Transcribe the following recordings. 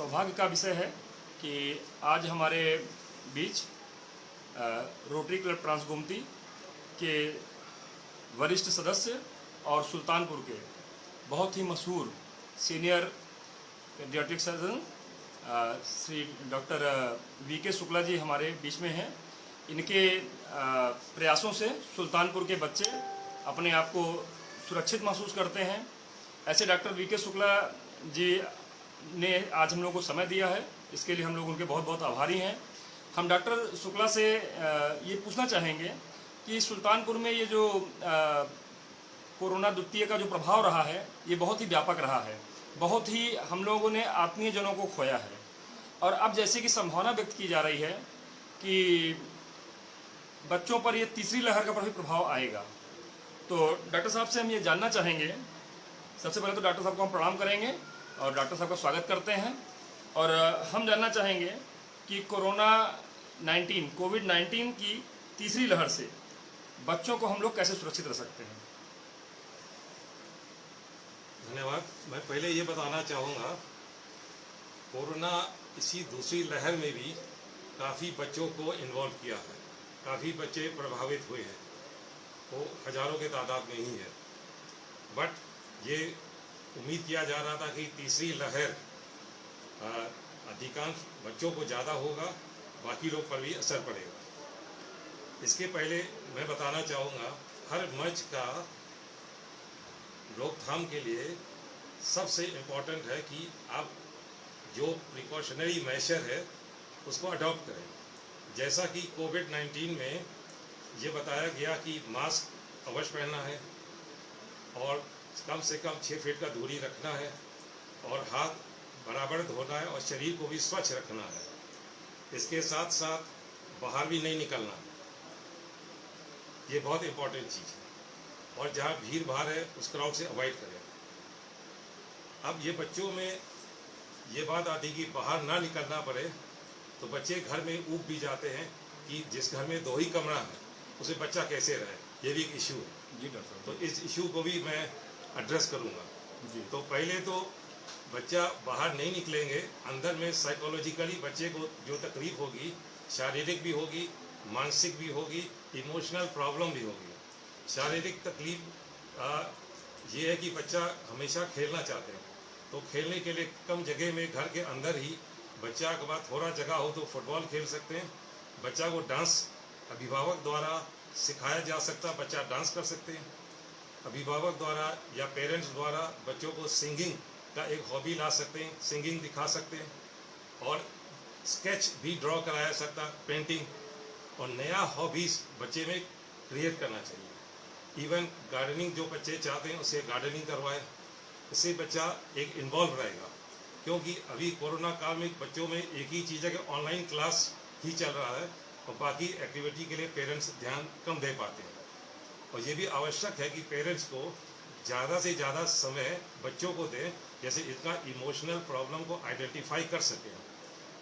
सौभाग्य का विषय है कि आज हमारे बीच रोटरी क्लब ट्रांसगोमती के वरिष्ठ सदस्य और सुल्तानपुर के बहुत ही मशहूर senior paediatric surgeon Shri doctor VK Shukla ji हमारे बीच में हैं। इनके प्रयासों से सुल्तानपुर के बच्चे अपने आप को सुरक्षित महसूस करते हैं। ऐसे डॉक्टर वीके शुक्ला जी ने आज हम लोग को समय दिया है, इसके लिए हम लोग उनके बहुत बहुत आभारी हैं। हम डॉक्टर शुक्ला से ये पूछना चाहेंगे कि सुल्तानपुर में ये जो कोरोना द्वितीय का जो प्रभाव रहा है ये बहुत ही व्यापक रहा है, बहुत ही हम लोगों ने आत्मीय जनों को खोया है और अब जैसे कि संभावना व्यक्त की जा रही है कि बच्चों पर ये तीसरी लहर का भी प्रभाव आएगा। तो डॉक्टर साहब से हम ये जानना चाहेंगे, सबसे पहले तो डॉक्टर साहब को हम प्रणाम करेंगे और डॉक्टर साहब का स्वागत करते हैं और हम जानना चाहेंगे कि कोविड-19 की तीसरी लहर से बच्चों को हम लोग कैसे सुरक्षित रख सकते हैं। धन्यवाद। मैं पहले ये बताना चाहूँगा, कोरोना इसी दूसरी लहर में भी काफ़ी बच्चों को इन्वॉल्व किया है, काफ़ी बच्चे प्रभावित हुए हैं, वो हज़ारों के तादाद में ही है। बट ये उम्मीद किया जा रहा था कि तीसरी लहर अधिकांश बच्चों को ज़्यादा होगा, बाकी लोग पर भी असर पड़ेगा। इसके पहले मैं बताना चाहूँगा, हर मर्ज का रोकथाम के लिए सबसे इम्पोर्टेंट है कि आप जो प्रिकॉशनरी मेजर है उसको अडॉप्ट करें। जैसा कि कोविड-19 में ये बताया गया कि मास्क अवश्य पहनना है और कम से कम 6 फीट का दूरी रखना है और हाथ बराबर धोना है और शरीर को भी स्वच्छ रखना है। इसके साथ साथ बाहर भी नहीं निकलना, ये बहुत इम्पोर्टेंट चीज़ है। और जहाँ भीड़ भाड़ है उस क्राउड से अवॉइड करें। अब ये बच्चों में ये बात आती कि बाहर ना निकलना पड़े, तो बच्चे घर में ऊब भी जाते हैं कि जिस घर में 2 ही कमरा है उसे बच्चा कैसे रहे, ये भी एक इशू है। जी डॉक्टर। तो इस इशू को भी मैं एड्रेस करूँगा। जी। तो पहले तो बच्चा बाहर नहीं निकलेंगे, अंदर में साइकोलॉजिकली बच्चे को जो तकलीफ होगी, शारीरिक भी होगी, मानसिक भी होगी, इमोशनल प्रॉब्लम भी होगी। शारीरिक तकलीफ ये है कि बच्चा हमेशा खेलना चाहते हैं, तो खेलने के लिए कम जगह में घर के अंदर ही बच्चा के बाद थोड़ा जगह हो तो फुटबॉल खेल सकते हैं। बच्चा को डांस अभिभावक द्वारा सिखाया जा सकता, बच्चा डांस कर सकते हैं। अभिभावक द्वारा या पेरेंट्स द्वारा बच्चों को सिंगिंग का एक हॉबी ला सकते हैं, सिंगिंग दिखा सकते हैं और स्केच भी ड्रॉ कराया सकता, पेंटिंग, और नया हॉबीज़ बच्चे में क्रिएट करना चाहिए। इवन गार्डनिंग जो बच्चे चाहते हैं उसे गार्डनिंग करवाएं, इससे बच्चा एक इन्वॉल्व रहेगा। क्योंकि अभी कोरोना काल में बच्चों में एक ही चीज़ है कि ऑनलाइन क्लास ही चल रहा है और बाकी एक्टिविटी के लिए पेरेंट्स ध्यान कम दे पाते हैं। और ये भी आवश्यक है कि पेरेंट्स को ज़्यादा से ज़्यादा समय बच्चों को दें, जैसे इतना इमोशनल प्रॉब्लम को आइडेंटिफाई कर सकें।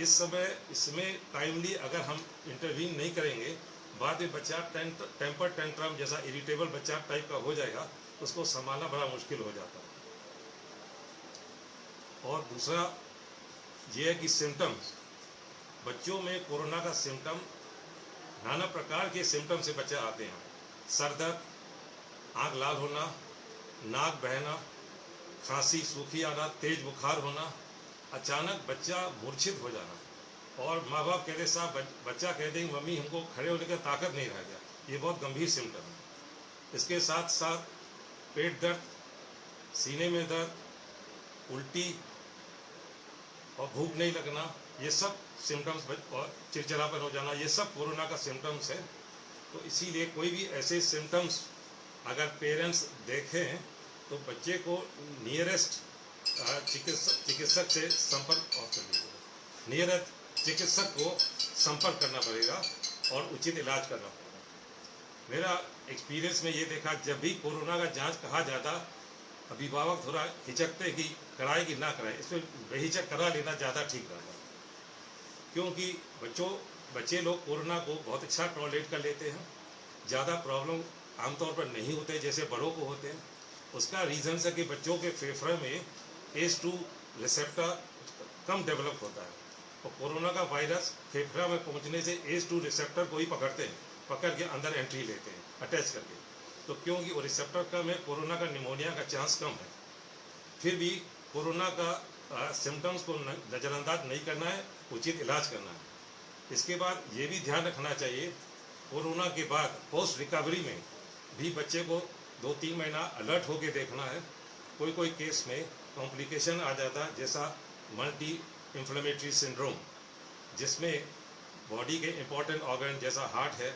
इस समय इसमें टाइमली अगर हम इंटरवीन नहीं करेंगे, बाद में बच्चा टेम्पर टेंट्रम जैसा इरिटेबल बच्चा टाइप का हो जाएगा, उसको संभालना बड़ा मुश्किल हो जाता है। और दूसरा ये है कि सिम्टम्स, बच्चों में कोरोना का सिम्टम, नाना प्रकार के सिम्टम से बच्चे आते हैं। सर दर्द, आँख लाल होना, नाक बहना, खांसी सूखी आना, तेज बुखार होना, अचानक बच्चा मूर्छित हो जाना और माँ बाप कहते साहब बच्चा कह देंगे मम्मी हमको खड़े होने की ताकत नहीं रह गया, ये बहुत गंभीर सिम्टम है। इसके साथ साथ पेट दर्द, सीने में दर्द, उल्टी और भूख नहीं लगना, ये सब सिम्टम्स, और चिड़चिड़ापन हो जाना, ये सब कोरोना का सिम्टम्स है। तो इसीलिए कोई भी ऐसे सिम्टम्स अगर पेरेंट्स देखें तो बच्चे को नियरेस्ट चिकित्सक से चिकित्सक को संपर्क करना पड़ेगा और उचित इलाज करना पड़ेगा। मेरा एक्सपीरियंस में ये देखा, जब भी कोरोना का जांच कहा जाता, अभिभावक थोड़ा हिचकते कि कराए कि ना कराए, इसमें बेहिचक करा लेना ज़्यादा ठीक रहता, क्योंकि बच्चे लोग कोरोना को बहुत अच्छा टॉलरेट कर लेते हैं। ज़्यादा प्रॉब्लम आमतौर पर नहीं होते जैसे बड़ों को होते हैं। उसका रीज़न है कि बच्चों के फेफड़े में ACE2 रिसेप्टर कम डेवलप होता है। और कोरोना का वायरस फेफड़ा में पहुंचने से ACE2 रिसेप्टर को ही पकड़ते हैं, पकड़ के अंदर एंट्री लेते हैं अटैच करके। तो क्योंकि वो रिसेप्टर कम है, कोरोना का निमोनिया का चांस कम है। फिर भी कोरोना का सिम्टम्स को नज़रअंदाज नहीं करना है, उचित इलाज करना है। इसके बाद ये भी ध्यान रखना चाहिए, कोरोना के बाद पोस्ट रिकवरी में भी बच्चे को 2-3 महीना अलर्ट होके देखना है। कोई केस में कॉम्प्लिकेशन आ जाता है, जैसा मल्टी इन्फ्लेमेटरी सिंड्रोम, जिसमें बॉडी के इम्पॉर्टेंट ऑर्गन जैसा हार्ट है,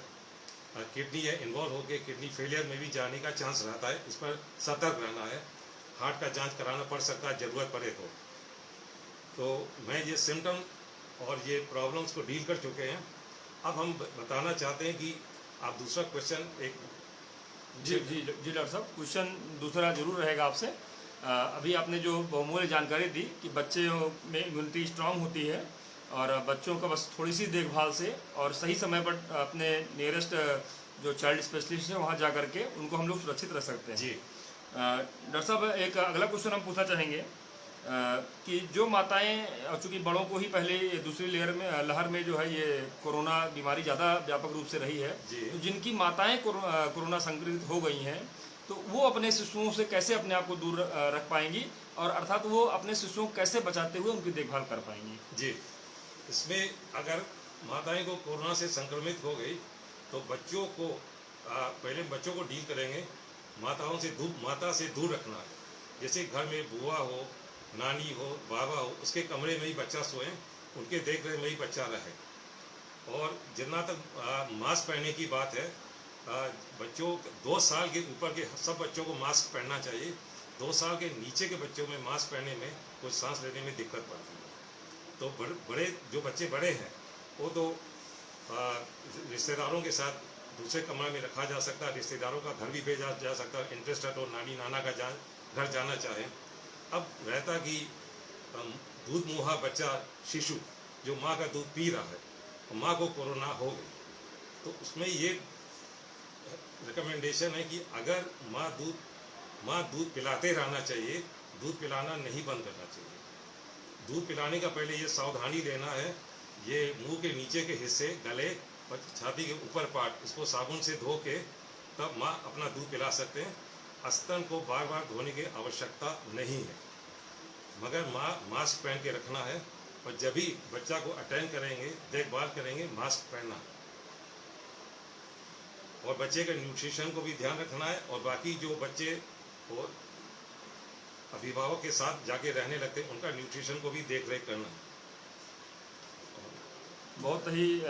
किडनी है, इन्वॉल्व होकर किडनी फेलियर में भी जाने का चांस रहता है। इस पर सतर्क रहना है। हार्ट का जांच कराना पड़ सकता है ज़रूरत पड़े तो मैं ये सिम्टम और ये प्रॉब्लम्स को डील कर चुके हैं। अब हम बताना चाहते हैं कि आप दूसरा क्वेश्चन एक जी जी जी डॉक्टर साहब, क्वेश्चन दूसरा जरूर रहेगा आपसे। अभी आपने जो बहुमूल्य जानकारी दी कि बच्चे में इम्यूनिटी स्ट्रांग होती है और बच्चों का बस थोड़ी सी देखभाल से और सही समय पर अपने नियरेस्ट जो चाइल्ड स्पेशलिस्ट है वहाँ जा करके उनको हम लोग सुरक्षित रख सकते हैं। जी डॉक्टर साहब, एक अगला क्वेश्चन हम पूछना चाहेंगे कि जो माताएं, चूँकि बड़ों को ही पहले दूसरी लहर में जो है ये कोरोना बीमारी ज़्यादा व्यापक रूप से रही है, तो जिनकी माताएं कोरोना संक्रमित हो गई हैं, तो वो अपने शिशुओं से कैसे अपने आप को दूर रख पाएंगी, और अर्थात वो अपने शिशुओं को कैसे बचाते हुए उनकी देखभाल कर पाएंगी? जी, इसमें अगर माताएं को कोरोना से संक्रमित हो गई तो बच्चों को पहले बच्चों को डील करेंगे, माता से दूर रखना है। जैसे घर में बुआ हो, नानी हो, बाबा हो, उसके कमरे में ही बच्चा सोए, उनके देख रेख में ही बच्चा रहे। और जितना तक मास्क पहनने की बात है, बच्चों 2 साल के ऊपर के सब बच्चों को मास्क पहनना चाहिए। 2 साल के नीचे के बच्चों में मास्क पहनने में कुछ सांस लेने में दिक्कत पड़ती है। तो बड़े जो बच्चे बड़े हैं वो तो रिश्तेदारों के साथ दूसरे कमरे में रखा जा सकता है, रिश्तेदारों का घर भी भेजा जा सकता है, इंटरेस्टेड हो, नानी नाना का घर जाना चाहे। अब रहता कि दूध मुहा बच्चा शिशु जो माँ का दूध पी रहा है, माँ को कोरोना हो गई, तो उसमें ये रिकमेंडेशन है कि अगर माँ दूध पिलाते रहना चाहिए, दूध पिलाना नहीं बंद करना चाहिए। दूध पिलाने का पहले ये सावधानी लेना है, ये मुंह के नीचे के हिस्से, गले और छाती के ऊपर पार्ट, इसको साबुन से धो के तब माँ अपना दूध पिला सकते हैं। स्तन को बार बार धोने की आवश्यकता नहीं है, मगर माँ मास्क पहन के रखना है। और जब भी बच्चा को अटेंड करेंगे, देखभाल करेंगे, मास्क पहनना। और बच्चे के न्यूट्रिशन को भी ध्यान रखना है। और बाकी जो बच्चे और अभिभावक के साथ जाके रहने लगते हैं, उनका न्यूट्रिशन को भी देख रेख करना। बहुत ही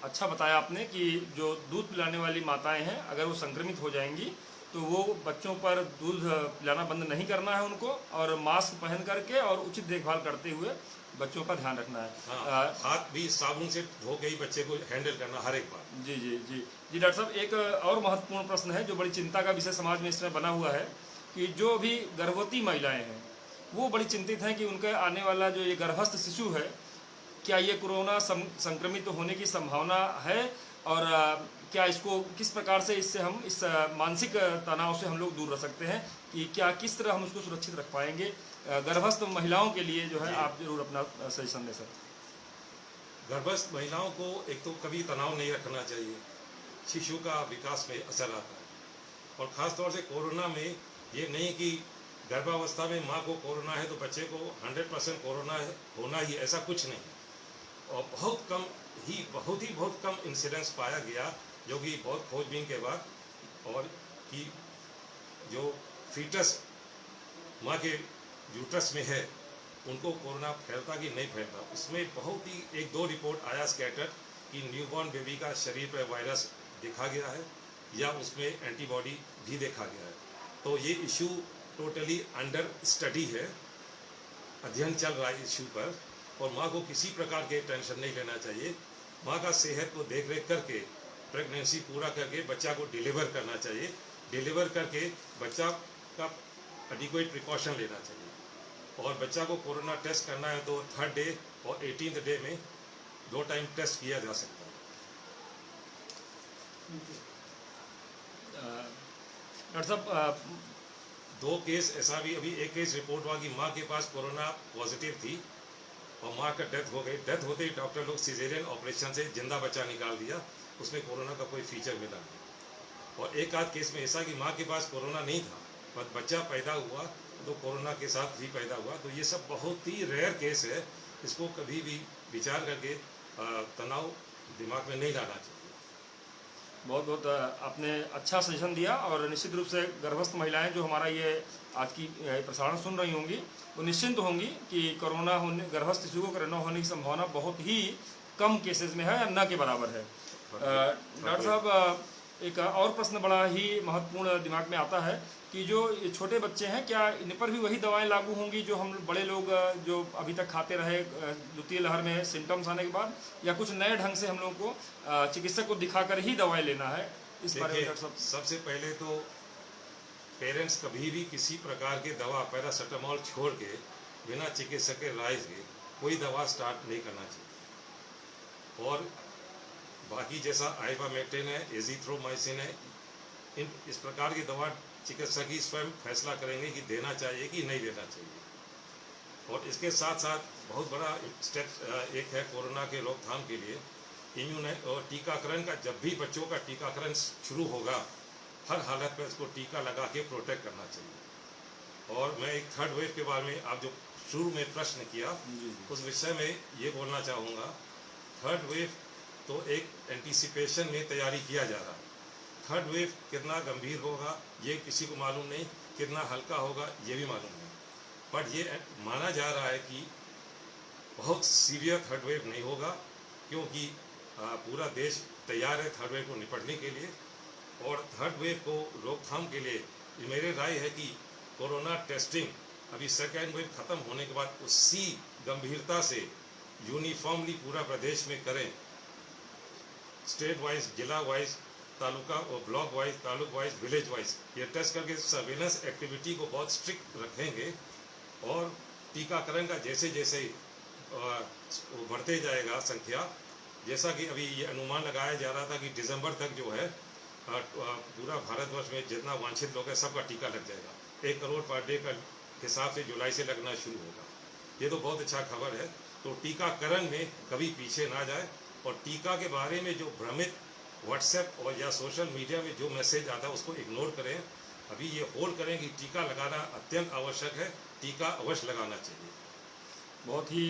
अच्छा बताया आपने कि जो दूध पिलाने वाली माताएं हैं, अगर वो संक्रमित हो जाएंगी तो वो बच्चों पर दूध पिलाना बंद नहीं करना है उनको, और मास्क पहन करके और उचित देखभाल करते हुए बच्चों का ध्यान रखना है। हाथ भी साबुन से धो के ही बच्चे को हैंडल करना हर एक बार। जी जी जी जी डॉक्टर साहब, एक और महत्वपूर्ण प्रश्न है जो बड़ी चिंता का विषय समाज में इस समय बना हुआ है कि जो भी गर्भवती महिलाएं हैं वो बड़ी चिंतित हैं कि उनका आने वाला जो ये गर्भस्थ शिशु है, क्या ये कोरोना संक्रमित होने की संभावना है, और क्या इसको किस प्रकार से इससे हम इस मानसिक तनाव से हम लोग दूर रह सकते हैं, कि क्या किस तरह हम उसको सुरक्षित रख पाएंगे गर्भस्थ महिलाओं के लिए जो है, आप जरूर अपना सजेशन दे सकते। गर्भस्थ महिलाओं को एक तो कभी तनाव नहीं रखना चाहिए, शिशु का विकास में असर आता है। और ख़ास तौर से कोरोना में ये नहीं कि गर्भावस्था में माँ को कोरोना है तो बच्चे को 100% कोरोना होना ही, ऐसा कुछ नहीं। और बहुत कम इंसिडेंस पाया गया, जो कि बहुत खोजबीन के बाद, और कि जो फीटस माँ के यूट्रस में है उनको कोरोना फैलता कि नहीं फैलता। उसमें बहुत ही 1-2 रिपोर्ट आया स्कैटर कि न्यूबॉर्न बेबी का शरीर पर वायरस देखा गया है या उसमें एंटीबॉडी भी देखा गया है। तो ये इशू टोटली अंडर स्टडी है, अध्ययन चल रहा है इशू पर। और माँ को किसी प्रकार के टेंशन नहीं लेना चाहिए। माँ का सेहत को देख रेख करके, प्रेगनेंसी पूरा करके बच्चा को डिलीवर करना चाहिए। डिलीवर करके बच्चा का एडिक्वेट प्रिकॉशन लेना चाहिए। और बच्चा को कोरोना टेस्ट करना है तो 3rd डे और 18th डे में 2 टाइम टेस्ट किया जा सकता है। डॉक्टर साहब, 2 केस ऐसा भी, अभी एक केस रिपोर्ट हुआ कि माँ के पास कोरोना पॉजिटिव थी और माँ का डेथ हो गई। डेथ होते ही डॉक्टर लोग सिजेरियन ऑपरेशन से जिंदा बच्चा निकाल दिया, उसमें कोरोना का कोई फीचर मिला नहीं। और एक आध केस में ऐसा कि माँ के पास कोरोना नहीं था पर बच्चा पैदा हुआ तो कोरोना के साथ भी पैदा हुआ। तो ये सब बहुत ही रेयर केस है, इसको कभी भी विचार करके तनाव दिमाग में नहीं लाना चाहिए। बहुत बहुत आपने अच्छा सजेशन दिया। और निश्चित रूप से गर्भस्थ महिलाएं जो हमारा ये आज की प्रसारण सुन रही होंगी वो निश्चिंत होंगी कि कोरोना होने, गर्भस्थ शिशु को कोरोना होने की संभावना बहुत ही कम केसेस में है या न के बराबर है। डॉक्टर साहब, एक और प्रश्न बड़ा ही महत्वपूर्ण दिमाग में आता है कि जो ये छोटे बच्चे हैं, क्या इन पर भी वही दवाएं लागू होंगी जो हम बड़े लोग जो अभी तक खाते रहे द्वितीय लहर में सिम्टम्स आने के बाद, या कुछ नए ढंग से हम लोगों को चिकित्सक को दिखाकर ही दवाएं लेना है? इस बारे में डॉक्टर साहब। सबसे पहले तो पेरेंट्स कभी भी किसी प्रकार के दवा पैरासीटामोल छोड़ के बिना चिकित्सक के राय के कोई दवा स्टार्ट नहीं करना चाहिए। और बाकी जैसा आइवामेक्टिन है, एजिथ्रोमाइसिन है, इस प्रकार की दवा चिकित्सक ही स्वयं फैसला करेंगे कि देना चाहिए कि नहीं देना चाहिए। और इसके साथ साथ बहुत बड़ा स्टेप एक है कोरोना के रोकथाम के लिए इम्यून और टीकाकरण का। जब भी बच्चों का टीकाकरण शुरू होगा हर हालत में उसको टीका लगा के प्रोटेक्ट करना चाहिए। और मैं एक थर्ड वेव के बारे में आप जो शुरू में प्रश्न किया उस विषय में ये बोलना चाहूँगा, थर्ड वेव तो एक एंटीसिपेशन में तैयारी किया जा रहा है। थर्ड वेव कितना गंभीर होगा ये किसी को मालूम नहीं, कितना हल्का होगा ये भी मालूम नहीं, बट ये माना जा रहा है कि बहुत सीवियर थर्ड वेव नहीं होगा, क्योंकि पूरा देश तैयार है थर्ड वेव को निपटने के लिए। और थर्ड वेव को रोकथाम के लिए मेरी राय है कि कोरोना टेस्टिंग अभी सेकेंड वेव ख़त्म होने के बाद उसी गंभीरता से यूनिफॉर्मली पूरा प्रदेश में करें, स्टेट वाइज, जिला वाइज, तालुका और block wise, taluk wise, village wise ये टेस्ट करके सर्विलेंस एक्टिविटी को बहुत स्ट्रिक्ट रखेंगे। और टीकाकरण का जैसे जैसे बढ़ते जाएगा संख्या, जैसा कि अभी ये अनुमान लगाया जा रहा था कि दिसंबर तक जो है पूरा भारतवर्ष में जितना वांछित लोग हैं सबका टीका लग जाएगा। 1 करोड़ पर डे का हिसाब से जुलाई से लगना शुरू होगा। ये तो बहुत अच्छा खबर है। तो टीकाकरण में कभी पीछे ना जाए और टीका के बारे में जो भ्रमित व्हाट्सएप और या सोशल मीडिया में जो मैसेज आता है उसको इग्नोर करें। अभी ये होल्ड करें कि टीका लगाना अत्यंत आवश्यक है, टीका अवश्य लगाना चाहिए। बहुत ही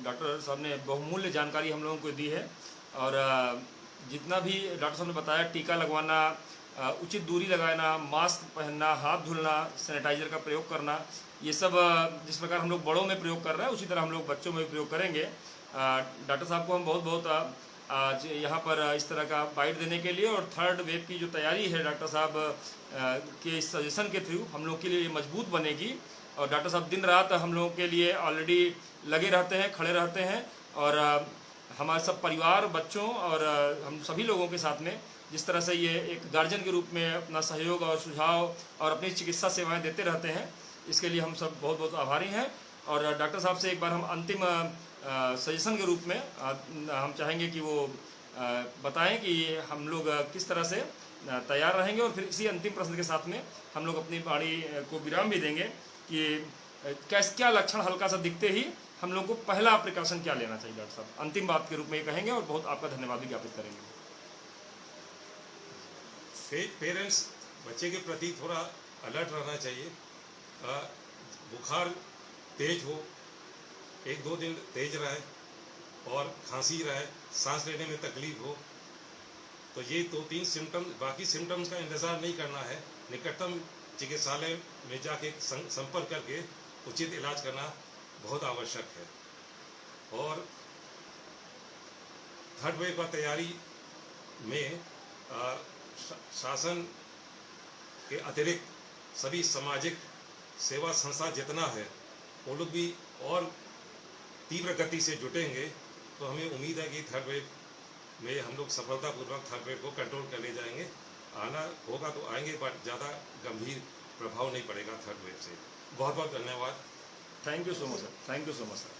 डॉक्टर साहब ने बहुमूल्य जानकारी हम लोगों को दी है। और जितना भी डॉक्टर साहब ने बताया, टीका लगवाना, उचित दूरी लगाना, मास्क पहनना, हाथ धुलना, सैनिटाइजर का प्रयोग करना, ये सब जिस प्रकार हम लोग बड़ों में प्रयोग कर रहे हैं उसी तरह हम लोग बच्चों में भी प्रयोग करेंगे। डॉक्टर साहब को हम बहुत बहुत आज यहाँ पर इस तरह का बाइट देने के लिए और थर्ड वेव की जो तैयारी है डॉक्टर साहब के इस सजेशन के थ्रू हम लोग के लिए मजबूत बनेगी। और डॉक्टर साहब दिन रात हम लोगों के लिए ऑलरेडी लगे रहते हैं, खड़े रहते हैं। और हमारे सब परिवार, बच्चों और हम सभी लोगों के साथ में जिस तरह से ये एक गार्जियन के रूप में अपना सहयोग और सुझाव और अपनी चिकित्सा सेवाएं देते रहते हैं, इसके लिए हम सब बहुत बहुत आभारी हैं। और डॉक्टर साहब से एक बार हम अंतिम सजेशन के रूप में हम चाहेंगे कि वो बताएं कि हम लोग किस तरह से तैयार रहेंगे। और फिर इसी अंतिम प्रश्न के साथ में हम लोग अपनी वाणी को विराम भी देंगे कि क्या लक्षण हल्का सा दिखते ही हम लोग को पहला प्रिकॉशन क्या लेना चाहिए। डॉक्टर साहब अंतिम बात के रूप में ये कहेंगे और बहुत आपका धन्यवाद भी ज्ञापित करेंगे। पेरेंट्स बच्चे के प्रति थोड़ा अलर्ट रहना चाहिए। बुखार तेज हो, 1-2 दिन तेज रहे और खांसी रहे, सांस लेने में तकलीफ हो, तो ये 2-3 सिम्टम्स, बाकी सिम्टम्स का इंतज़ार नहीं करना है। निकटतम चिकित्सालय में जाके संपर्क करके उचित इलाज करना बहुत आवश्यक है। और थर्ड वेव का तैयारी में शासन के अतिरिक्त सभी सामाजिक सेवा संस्था जितना है वो लोग भी और तीव्र गति से जुटेंगे, तो हमें उम्मीद है कि थर्ड वेव में हम लोग सफलतापूर्वक थर्ड वेव को कंट्रोल कर ले जाएंगे। आना होगा तो आएंगे, बट ज़्यादा गंभीर प्रभाव नहीं पड़ेगा थर्ड वेव से। बहुत बहुत धन्यवाद। Thank you so much sir. Thank you so much sir.